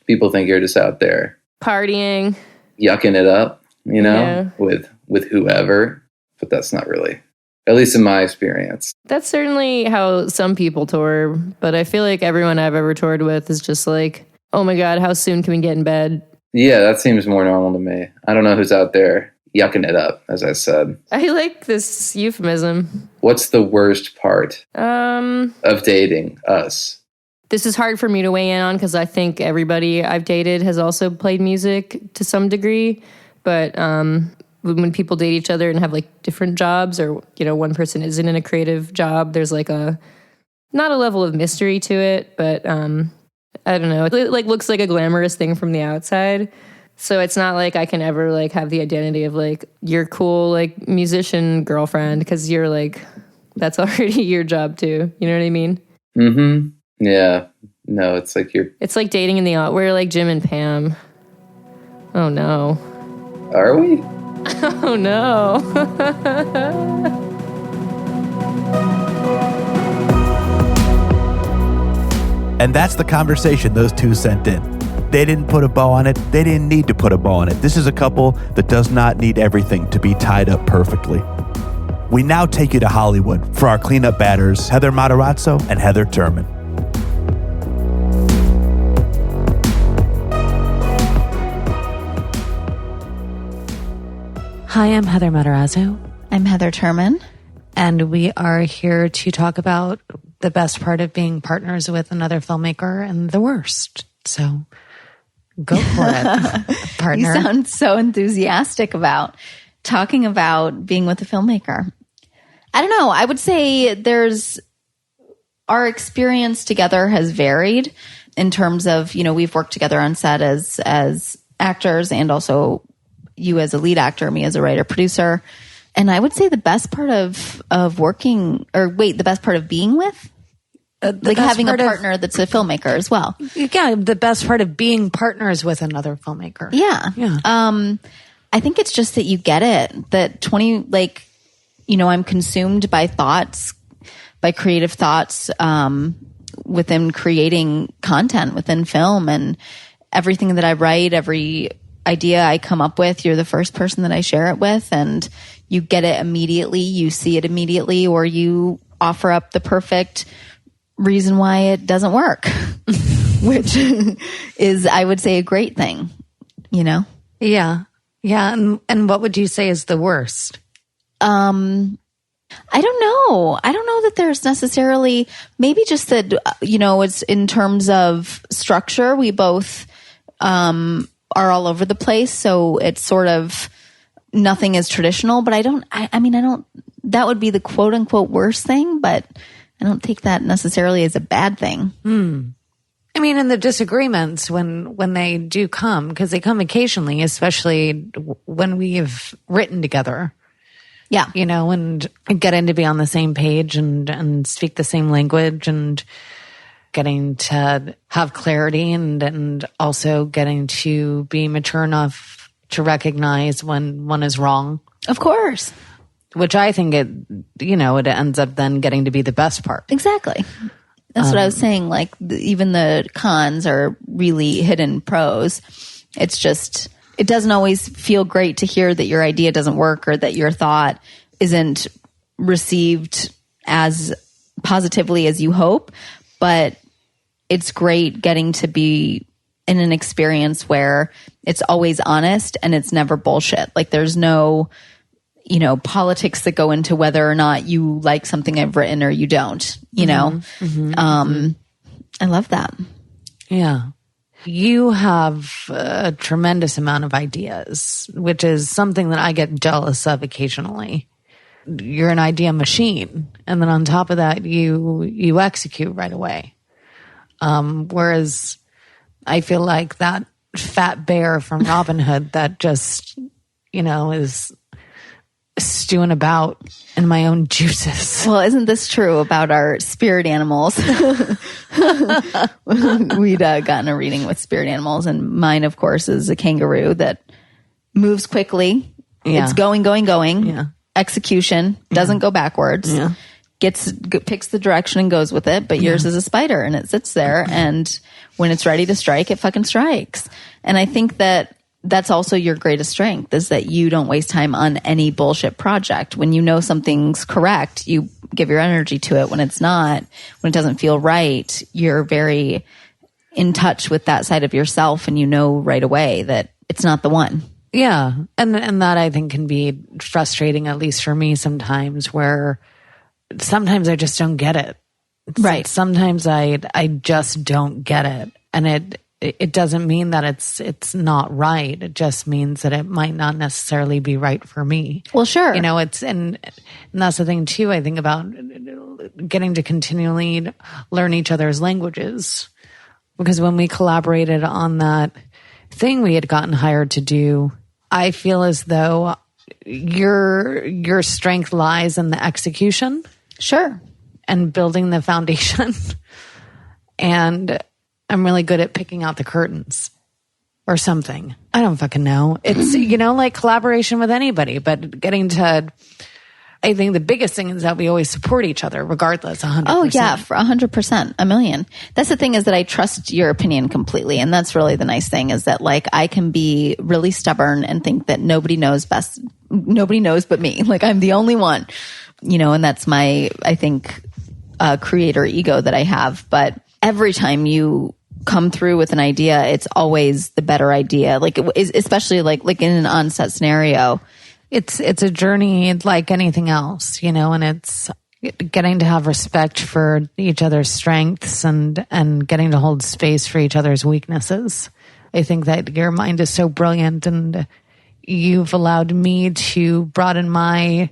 People think you're just out there partying, yucking it up, with whoever, but that's not really, at least in my experience. That's certainly how some people tour, but I feel like everyone I've ever toured with is just like, oh my God, how soon can we get in bed? Yeah, that seems more normal to me. I don't know who's out there yucking it up, as I said. I like this euphemism. What's the worst part of dating us? This is hard for me to weigh in on because I think everybody I've dated has also played music to some degree, but when people date each other and have like different jobs or, one person isn't in a creative job, there's like not a level of mystery to it, but I don't know. It like looks like a glamorous thing from the outside, So it's not like I can ever like have the identity of like your cool like musician girlfriend, because you're like, that's already your job too. You know what I mean? Mm-hmm. Yeah. No, it's like It's like dating in the we're like Jim and Pam. Oh no. Are we? Oh no. And that's the conversation those two sent in. They didn't put a bow on it. They didn't need to put a bow on it. This is a couple that does not need everything to be tied up perfectly. We now take you to Hollywood for our cleanup batters, Heather Matarazzo and Heather Turman. Hi, I'm Heather Matarazzo. I'm Heather Turman. And we are here to talk about the best part of being partners with another filmmaker and the worst. So go for it, partner. You sound so enthusiastic about talking about being with a filmmaker. I don't know. I would say our experience together has varied in terms of, we've worked together on set as actors, and also you as a lead actor, me as a writer, producer. And I would say the best part of the best part of being with, like having a partner that's a filmmaker as well. Yeah, the best part of being partners with another filmmaker. Yeah. I think it's just that you get it. That I'm consumed by thoughts, by creative thoughts within creating content within film, and everything that I write, every idea I come up with, you're the first person that I share it with, and you get it immediately, you see it immediately, or you offer up the perfect reason why it doesn't work, which is, I would say, a great thing, Yeah. Yeah. And what would you say is the worst? I don't know. I don't know that there's necessarily, maybe just that, it's in terms of structure, we both are all over the place. So it's sort of, nothing is traditional, but I don't, that would be the quote unquote worst thing, but I don't take that necessarily as a bad thing. I mean, in the disagreements when they do come, because they come occasionally, especially when we've written together. Yeah. And getting to be on the same page and speak the same language, and getting to have clarity, and also getting to be mature enough to recognize when one is wrong. Of course. Which I think it ends up then getting to be the best part. Exactly. That's what I was saying. Like, even the cons are really hidden pros. It's just, it doesn't always feel great to hear that your idea doesn't work, or that your thought isn't received as positively as you hope. But it's great getting to be in an experience where it's always honest and it's never bullshit. Like, there's no, politics that go into whether or not you like something I've written or you don't, I love that. Yeah. You have a tremendous amount of ideas, which is something that I get jealous of occasionally. You're an idea machine. And then on top of that, you execute right away. Whereas I feel like that fat bear from Robin Hood that just, is stewing about in my own juices. Well, isn't this true about our spirit animals? We'd gotten a reading with spirit animals, and mine, of course, is a kangaroo that moves quickly. Yeah. It's going. Yeah. Execution, doesn't go backwards. Yeah. Picks the direction and goes with it, but yours is a spider, and it sits there, and when it's ready to strike, it fucking strikes. And I think that that's also your greatest strength, is that you don't waste time on any bullshit project. When you know something's correct, you give your energy to it. When it's not, when it doesn't feel right, you're very in touch with that side of yourself, and you know right away that it's not the one. Yeah. And that I think can be frustrating, at least for me sometimes, where sometimes I just don't get it. Right. Sometimes I just don't get it. And it doesn't mean that it's not right. It just means that it might not necessarily be right for me. Well, sure. And that's the thing too, I think, about getting to continually learn each other's languages. Because when we collaborated on that thing we had gotten hired to do, I feel as though your strength lies in the execution. Sure. And building the foundation. And I'm really good at picking out the curtains or something. I don't fucking know. It's, like collaboration with anybody, but getting to, I think the biggest thing is that we always support each other regardless, 100%. Oh yeah, for 100%, a million. That's the thing, is that I trust your opinion completely. And that's really the nice thing, is that like I can be really stubborn and think that nobody knows best. Nobody knows but me. Like I'm the only one, and that's my, I think, creator ego that I have. But every time you come through with an idea, it's always the better idea. Like it is, especially like in an on-set scenario. It's a journey like anything else, and it's getting to have respect for each other's strengths and getting to hold space for each other's weaknesses. I think that your mind is so brilliant, and you've allowed me to broaden my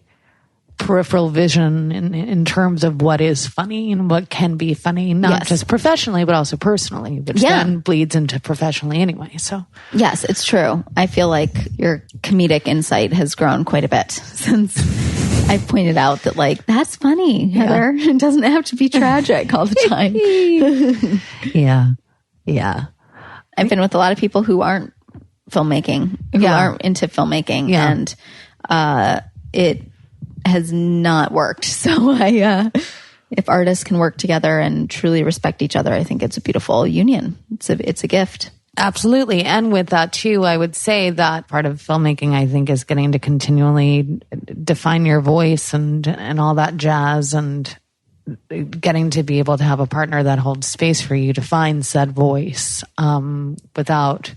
peripheral vision in terms of what is funny and what can be funny, not just professionally, but also personally, which then bleeds into professionally anyway. So yes, it's true. I feel like your comedic insight has grown quite a bit since I pointed out that like, that's funny, Heather. It doesn't have to be tragic all the time. Yeah. I've been with a lot of people who aren't filmmaking, who aren't into filmmaking, and it has not worked. So if artists can work together and truly respect each other, I think it's a beautiful union. It's a gift. Absolutely. And with that too, I would say that part of filmmaking, I think, is getting to continually define your voice and all that jazz, and getting to be able to have a partner that holds space for you to find said voice, without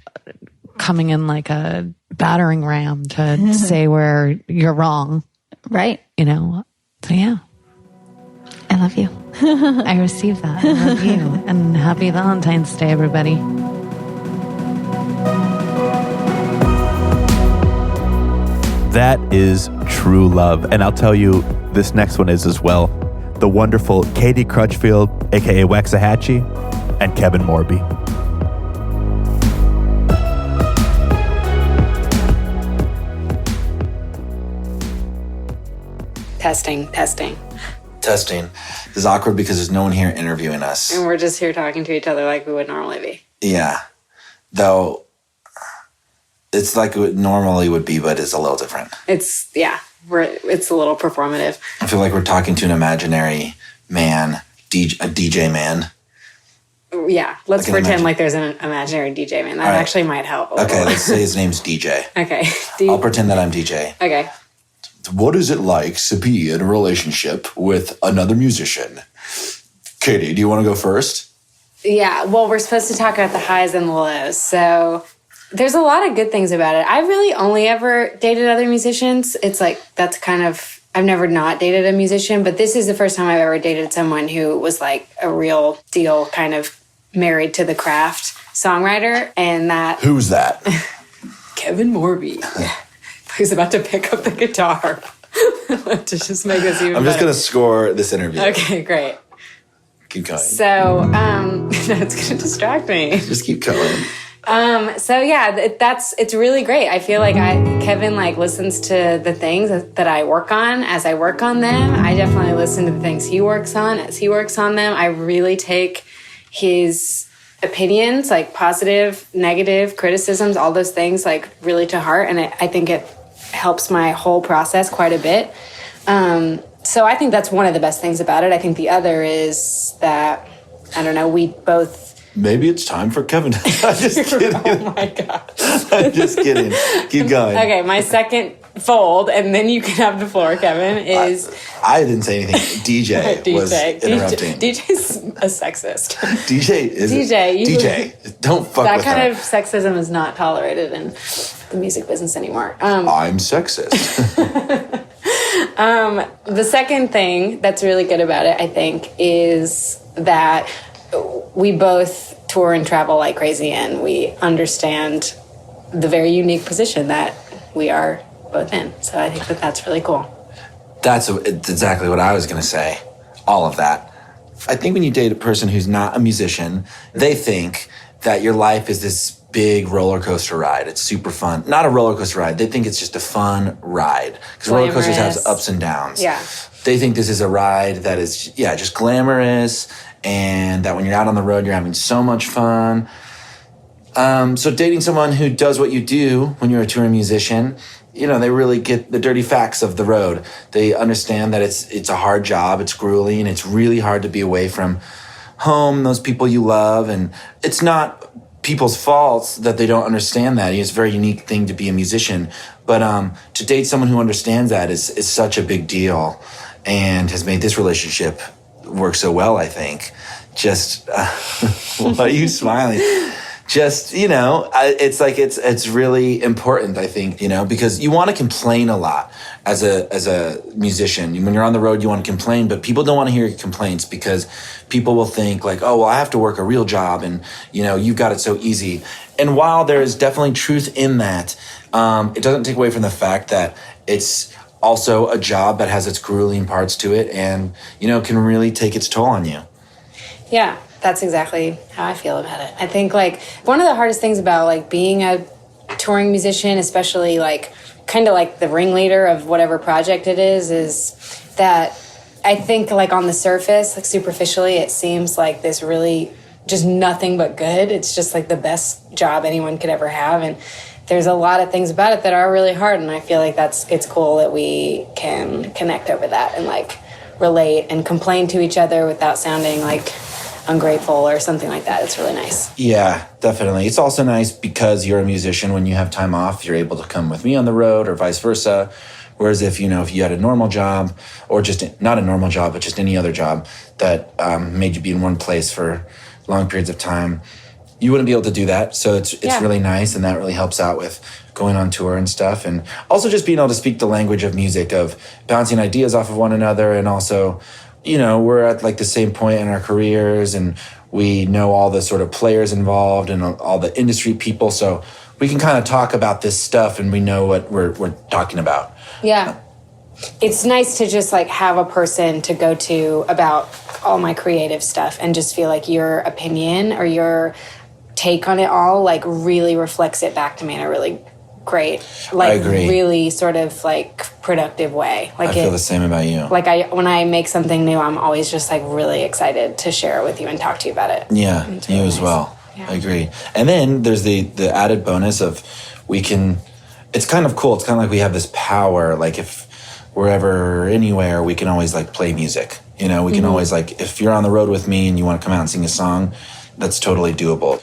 coming in like a battering ram to say where you're wrong. Right. So yeah. I love you. I received that. I love you. And happy Valentine's Day, everybody. That is true love. And I'll tell you, this next one is as well. The wonderful Katie Crutchfield, aka Waxahatchee, and Kevin Morby. Testing. Testing. This is awkward because there's no one here interviewing us. And we're just here talking to each other like we would normally be. Yeah. Though, it's like it normally would be, but it's a little different. It's a little performative. I feel like we're talking to an imaginary man, a DJ man. Yeah, let's pretend like there's an imaginary DJ man. That actually might help. Okay, let's say his name's DJ. Okay. I'll pretend that I'm DJ. Okay. What is it like to be in a relationship with another musician? Katie, do you want to go first? Yeah, well, we're supposed to talk about the highs and the lows. So there's a lot of good things about it. I really only ever dated other musicians. It's like, that's kind of, I've never not dated a musician, but this is the first time I've ever dated someone who was like a real deal, kind of married to the craft songwriter. And that... Who's that? Kevin Morby. Who's about to pick up the guitar to just make this even I'm just better. going to score this interview. Okay, great. Keep going. So, no, it's going to distract me. Just keep going. So yeah, it's really great. I feel like Kevin like listens to the things that I work on as I work on them. I definitely listen to the things he works on as he works on them. I really take his opinions, like positive, negative, criticisms, all those things, like really to heart. And I think it helps my whole process quite a bit. So I think that's one of the best things about it. I think the other is that, I don't know, we both... Maybe it's time for Kevin. I'm just kidding. Oh my God. I'm just kidding. Keep going. Okay, my second fold, and then you can have the floor, Kevin, is... I didn't say anything. DJ was interrupting. DJ's a sexist. DJ, don't fuck that with kind her. of sexism is not tolerated in the music business anymore. I'm sexist. The second thing that's really good about it, I think, is that we both tour and travel like crazy, and we understand the very unique position that we are both in. So I think that that's really cool. That's exactly what I was going to say. All of that. I think when you date a person who's not a musician, they think that your life is this big roller coaster ride. It's super fun. Not a roller coaster ride. They think it's just a fun ride because roller coasters have ups and downs. Yeah. They think this is a ride that is, just glamorous, and that when you're out on the road, you're having so much fun. So dating someone who does what you do when you're a touring musician, they really get the dirty facts of the road. They understand that it's a hard job, it's grueling, it's really hard to be away from home, those people you love, and it's not people's faults that they don't understand that. It's a very unique thing to be a musician, but to date someone who understands that is such a big deal, and has made this relationship work so well, I think. Just, why are you smiling? Just, it's like, it's really important, I think, because you want to complain a lot as a musician. When you're on the road, you want to complain, but people don't want to hear your complaints because people will think like, oh, well, I have to work a real job and, you've got it so easy. And while there is definitely truth in that, it doesn't take away from the fact that it's also a job that has its grueling parts to it and, can really take its toll on you. Yeah. That's exactly how I feel about it. I think like one of the hardest things about like being a touring musician, especially like kind of like the ringleader of whatever project it is that I think like on the surface, like superficially, it seems like this really just nothing but good. It's just like the best job anyone could ever have. And there's a lot of things about it that are really hard. And I feel like it's cool that we can connect over that and like relate and complain to each other without sounding like ungrateful or something like that. It's really nice. Yeah, definitely. It's also nice because you're a musician. When you have time off, you're able to come with me on the road or vice versa. Whereas if you had a normal job or just not a normal job, but just any other job that made you be in one place for long periods of time, you wouldn't be able to do that. So it's really nice, and that really helps out with going on tour and stuff. And also just being able to speak the language of music, of bouncing ideas off of one another, and also we're at like the same point in our careers and we know all the sort of players involved and all the industry people. So we can kind of talk about this stuff and we know what we're talking about. Yeah. It's nice to just like have a person to go to about all my creative stuff and just feel like your opinion or your take on it all like really reflects it back to me in a really great, like really sort of like productive way. Like I feel the same about you. Like when I make something new, I'm always just like really excited to share it with you and talk to you about it. Yeah, it's really you as well. Yeah. I agree. And then there's the added bonus of it's kind of cool. It's kind of like we have this power. Like if we're ever anywhere, we can always like play music. We can always like, if you're on the road with me and you want to come out and sing a song, that's totally doable.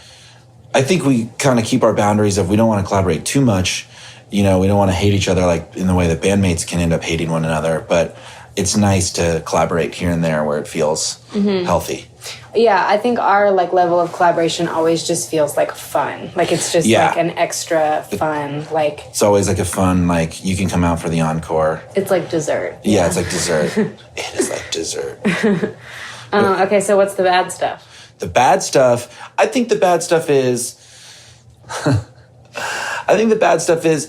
I think we kind of keep our boundaries of we don't want to collaborate too much. We don't want to hate each other like in the way that bandmates can end up hating one another. But it's nice to collaborate here and there where it feels healthy. Yeah, I think our like level of collaboration always just feels like fun. Like it's just like an extra fun. Like it's always like a fun, like you can come out for the encore. It's like dessert. Yeah, it's like dessert. It is like dessert. Okay, so what's the bad stuff? The bad stuff, I think the bad stuff is...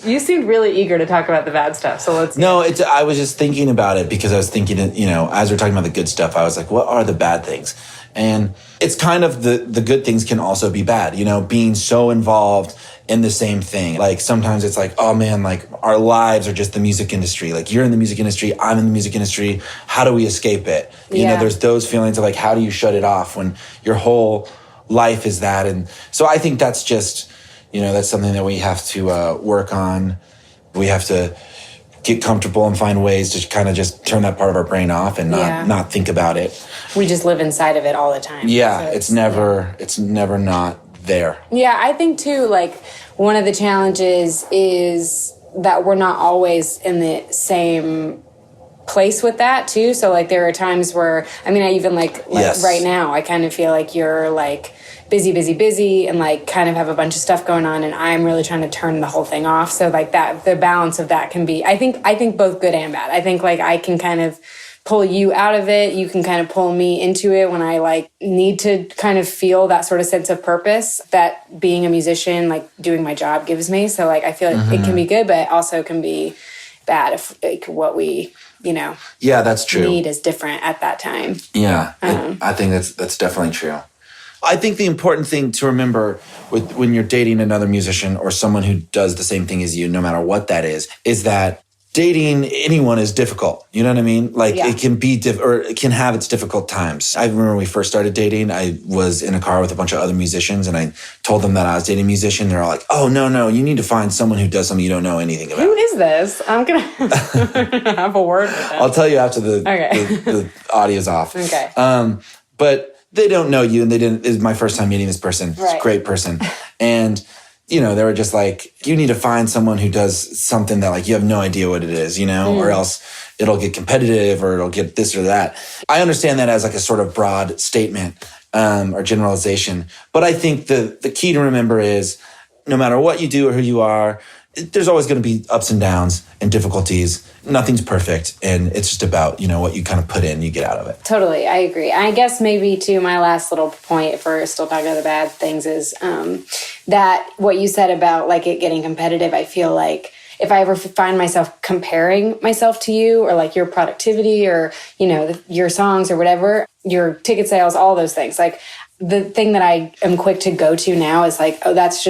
You seemed really eager to talk about the bad stuff, so let's... No, I was just thinking about it because I was thinking, as we're talking about the good stuff, I was like, what are the bad things? And it's kind of the good things can also be bad, being so involved in the same thing. Like sometimes it's like, oh man, like our lives are just the music industry. Like you're in the music industry, I'm in the music industry. How do we escape it? There's those feelings of like, how do you shut it off when your whole life is that? And so I think that's just, that's something that we have to work on. We have to get comfortable and find ways to kind of just turn that part of our brain off and not think about it. We just live inside of it all the time. Yeah, so it's never not there. Yeah, I think too, like one of the challenges is that we're not always in the same place with that too. So like there are times where, I even like right now, I kind of feel like you're like busy and like kind of have a bunch of stuff going on and I'm really trying to turn the whole thing off. So like that, the balance of that can be, I think both good and bad. I think like I can kind of pull you out of it. You can kind of pull me into it when I like need to kind of feel that sort of sense of purpose that being a musician, like doing my job gives me. So like, I feel like it can be good, but it also can be bad if like what we, yeah, that's true. need is different at that time. Yeah. I think that's definitely true. I think the important thing to remember when you're dating another musician or someone who does the same thing as you, no matter what that is that dating anyone is difficult. You know what I mean? Like it can be or it can have its difficult times. I remember when we first started dating, I was in a car with a bunch of other musicians and I told them that I was dating a musician. They're all like, oh, no, you need to find someone who does something you don't know anything about. Who is this? I'm going to have a word with them. I'll tell you after the audio's off. Okay. But they don't know you and it's my first time meeting this person. It's a great person. And they were just like, you need to find someone who does something that like you have no idea what it is, or else it'll get competitive or it'll get this or that. I understand that as like a sort of broad statement or generalization. But I think the key to remember is no matter what you do or who you are, there's always going to be ups and downs and difficulties. Nothing's perfect. And it's just about, what you kind of put in, you get out of it. Totally. I agree. I guess maybe too, my last little point, if we're still talking about the bad things, is that what you said about like it getting competitive, I feel like if I ever find myself comparing myself to you or like your productivity or, your songs or whatever, your ticket sales, all those things, like the thing that I am quick to go to now is like, oh, that's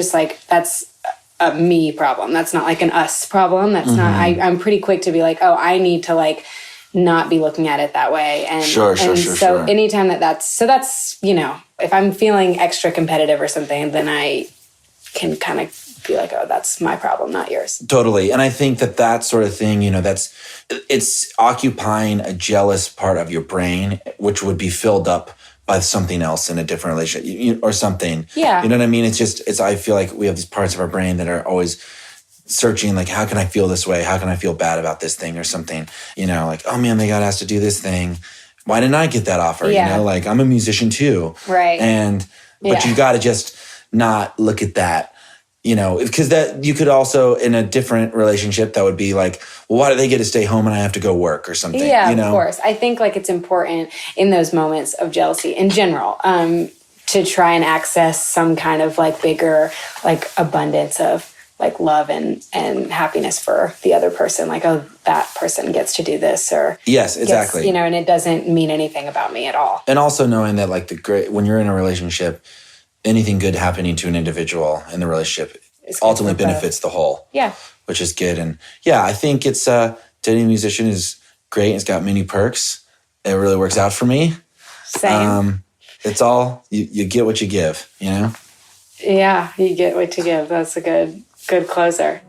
a me problem. That's not like an us problem. That's not, I'm pretty quick to be like, oh, I need to like not be looking at it that way. And sure. Anytime that's, if I'm feeling extra competitive or something, then I can kind of be like, oh, that's my problem, not yours. Totally. And I think that sort of thing, it's occupying a jealous part of your brain, which would be filled up by something else in a different relationship or something. Yeah. You know what I mean? I feel like we have these parts of our brain that are always searching, like, how can I feel this way? How can I feel bad about this thing or something? Like, oh man, they got asked to do this thing. Why didn't I get that offer? Yeah. Like I'm a musician too. Right. But you got to just not look at that. Because that you could also in a different relationship that would be like, well, why do they get to stay home and I have to go work or something? Yeah, of course. I think like it's important in those moments of jealousy in general to try and access some kind of like bigger like abundance of like love and happiness for the other person. Like, oh, that person gets to do this or yes, exactly. And it doesn't mean anything about me at all. And also knowing that like when you're in a relationship, anything good happening to an individual in the relationship ultimately benefits the whole. Yeah. Which is good. And yeah, I think it's dating a musician is great. It's got many perks. It really works out for me. Same. It's all, you get what you give, Yeah, you get what you give. That's a good closer.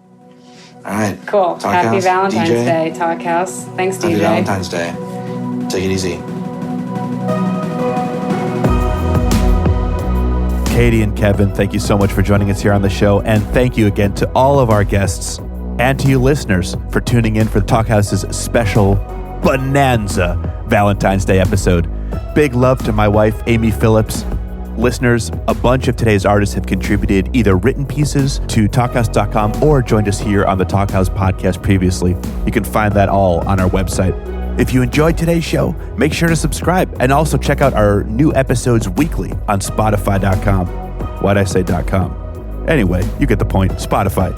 All right. Cool. Happy Valentine's DJ. Day, Talkhouse. Thanks, DJ. Happy Valentine's Day. Take it easy. Katie and Kevin, thank you so much for joining us here on the show. And thank you again to all of our guests and to you listeners for tuning in for Talkhouse's special Bonanza Valentine's Day episode. Big love to my wife, Amy Phillips. Listeners, a bunch of today's artists have contributed either written pieces to Talkhouse.com or joined us here on the Talkhouse podcast previously. You can find that all on our website. If you enjoyed today's show, make sure to subscribe and also check out our new episodes weekly on Spotify.com. Why'd I say .com? Anyway, you get the point. Spotify.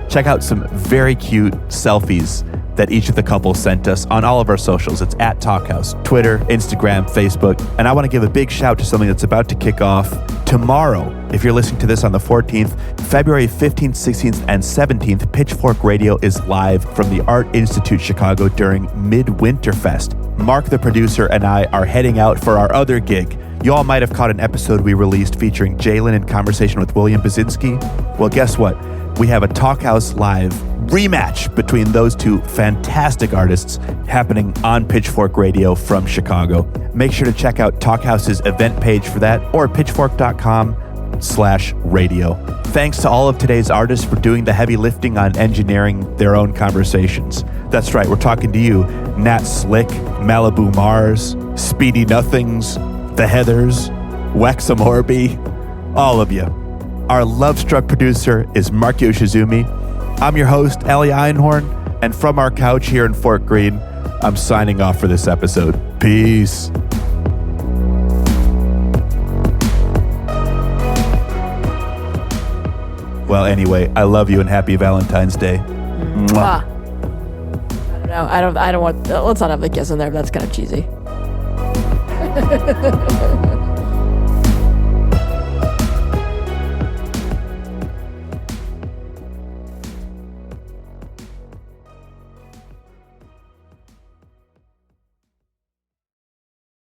Check out some very cute selfies that each of the couples sent us on all of our socials. It's at Talkhouse, Twitter, Instagram, Facebook. And I want to give a big shout to something that's about to kick off tomorrow. If you're listening to this on the 14th, February 15th, 16th, and 17th, Pitchfork Radio is live from the Art Institute Chicago during Midwinterfest. Mark, the producer, and I are heading out for our other gig. You all might have caught an episode we released featuring Jalen in conversation with William Basinski. Well, guess what? We have a Talkhouse Live rematch between those two fantastic artists happening on Pitchfork Radio from Chicago. Make sure to check out Talkhouse's event page for that or pitchfork.com/radio. Thanks to all of today's artists for doing the heavy lifting on engineering their own conversations. That's right, we're talking to you, Nat Slick, Maliibu Marz, Speedy Nothings, The Heathers, Morby, all of you. Our love-struck producer is Mark Yoshizumi. I'm your host, Elia Einhorn, and from our couch here in Fort Greene, I'm signing off for this episode. Peace. Well, anyway, I love you and happy Valentine's Day. Mwah. I don't know. I don't want. Let's not have the kiss in there. That's kind of cheesy.